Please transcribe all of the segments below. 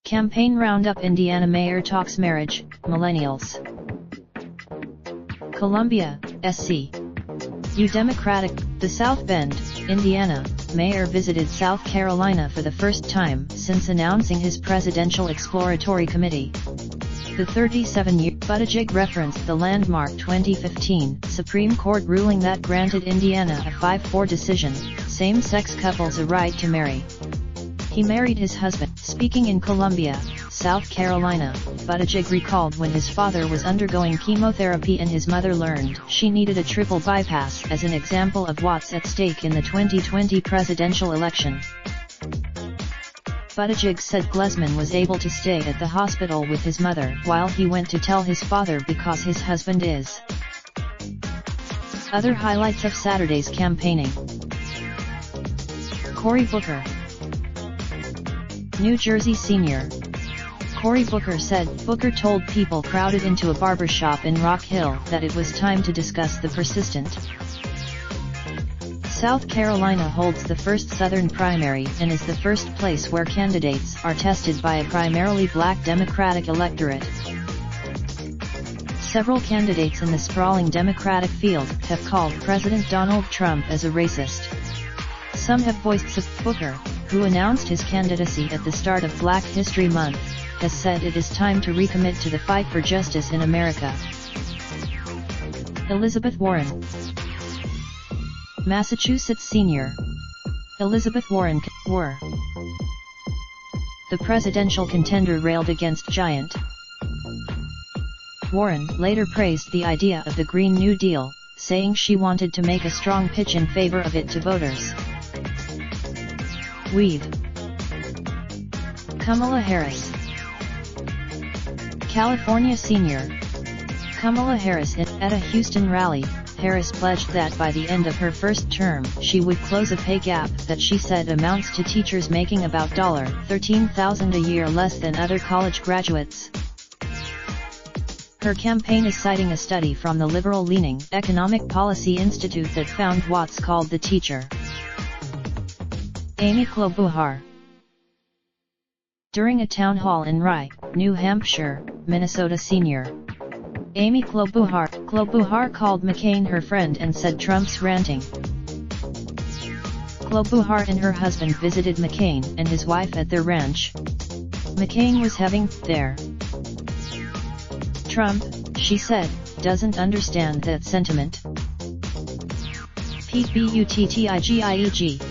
Campaign roundup: Indiana mayor talks marriage, millennials. Columbia, SC. U Democratic. The South Bend, Indiana, mayor visited South Carolina for the first time since announcing his presidential exploratory committee. The 37-year Buttigieg referenced the landmark 2015 Supreme Court ruling that granted Indiana a 5-4 decision, same-sex couples a right to marry. He married his husband. Speaking in Columbia, South Carolina, Buttigieg recalled when his father was undergoing chemotherapy and his mother learned she needed a triple bypass as an example of what's at stake in the 2020 presidential election. Buttigieg said Glesman was able to stay at the hospital with his mother while he went to tell his father because his husband is. Other highlights of Saturday's campaigning. Cory Booker. New Jersey senior. Cory Booker said Booker told people crowded into a barbershop in Rock Hill that it was time to discuss the persistent. South Carolina holds the first Southern primary and is the first place where candidates are tested by a primarily black Democratic electorate. Several candidates in the sprawling Democratic field have called President Donald Trump as a racist. Some have voiced support. Booker, who announced his candidacy at the start of Black History Month, has said it is time to recommit to the fight for justice in America. Elizabeth Warren. Massachusetts senior. Elizabeth Warren were. The presidential contender railed against giant. Warren later praised the idea of the Green New Deal, saying she wanted to make a strong pitch in favor of it to voters. Weed. Kamala Harris. California senior. Kamala Harris. At a Houston rally, Harris pledged that by the end of her first term she would close a pay gap that she said amounts to teachers making about $13,000 a year less than other college graduates. Her campaign is citing a study from the liberal-leaning Economic Policy Institute that found what's called the teacher. Amy Klobuchar. During a town hall in Rye, New Hampshire, Minnesota senior. Amy Klobuchar called McCain her friend and said Trump's ranting. Klobuchar and her husband visited McCain and his wife at their ranch. McCain was having their. Trump, she said, doesn't understand that sentiment. Pete Buttigieg.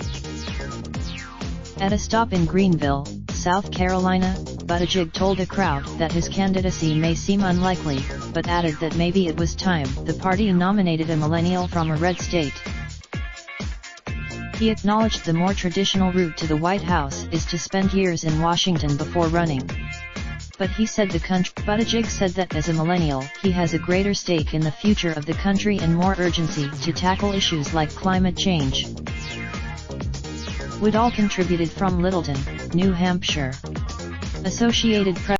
At a stop in Greenville, South Carolina, Buttigieg told a crowd that his candidacy may seem unlikely, but added that maybe it was time the party nominated a millennial from a red state. He acknowledged the more traditional route to the White House is to spend years in Washington before running. But he said Buttigieg said that as a millennial he has a greater stake in the future of the country and more urgency to tackle issues like climate change. Woodall contributed from Littleton, New Hampshire. Associated Press.